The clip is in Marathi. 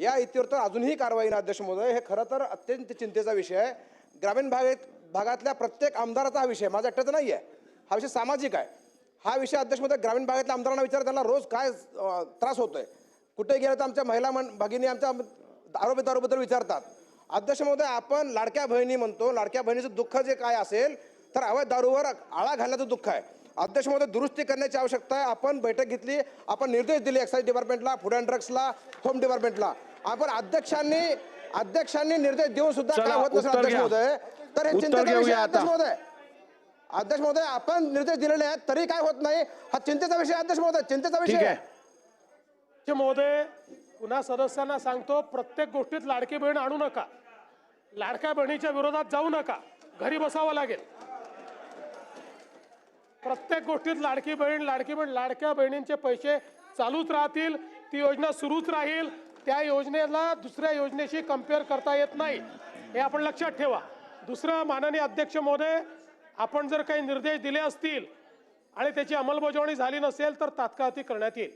या इतिवृत्त अजूनही कारवाई नाही अध्यक्ष महोदय. हे खरं तर अत्यंत चिंतेचा विषय आहे. ग्रामीण भागातल्या प्रत्येक आमदाराचा हा विषय, माझा एकट्याचा नाही आहे. हा विषय सामाजिक आहे. हा विषय अध्यक्ष महोदय ग्रामीण भागातल्या आमदारांना विचार, त्यांना रोज काय त्रास होतोय. कुठे गेलं तर आमच्या महिला भगिनी आमच्या दारूबद्दल विचारतात. अध्यक्ष महोदय, आपण लाडक्या बहिणी म्हणतो, लाडक्या बहिणीचं दुःख जे काय असेल तर अवैध दारूवर आळा घालण्याचं दुःख आहे. अध्यक्ष महोदय, दुरुस्ती करण्याची आवश्यकता आहे. आपण बैठक घेतली, आपण निर्देश दिले एक्साईज डिपार्टमेंटला, फूड अँड ड्रग्सला, होम डिपार्टमेंटला. आपण अध्यक्षांनी निर्देश देऊन सुद्धा काय होत नसेल अध्यक्ष महोदय, तर हे चिंतेचा विषय आहे अध्यक्ष महोदय. अध्यक्ष महोदय, आपण निर्देश दिलेले आहेत तरी काय होत नाही, हा चिंतेचा विषय अध्यक्ष महोदय, चिंतेचा विषय आहे. महोदय, पुन्हा सदस्यांना सांगतो, प्रत्येक गोष्टीत लाडकी बहीण आणू नका. लाडक्या बहिणीच्या विरोधात जाऊ नका. घरी बसावं लागेल. प्रत्येक गोष्टीत लाडकी बहीण लाडक्या बहिणींचे पैसे चालूच राहतील. ती योजना सुरूच राहील. त्या योजनेला दुसऱ्या योजनेशी कंपेअर करता येत नाही, हे आपण लक्षात ठेवा. दुसरं, माननीय अध्यक्ष महोदय, आपण जर काही निर्देश दिले असतील आणि त्याची अंमलबजावणी झाली नसेल तर तात्काळ ती करण्यात येईल.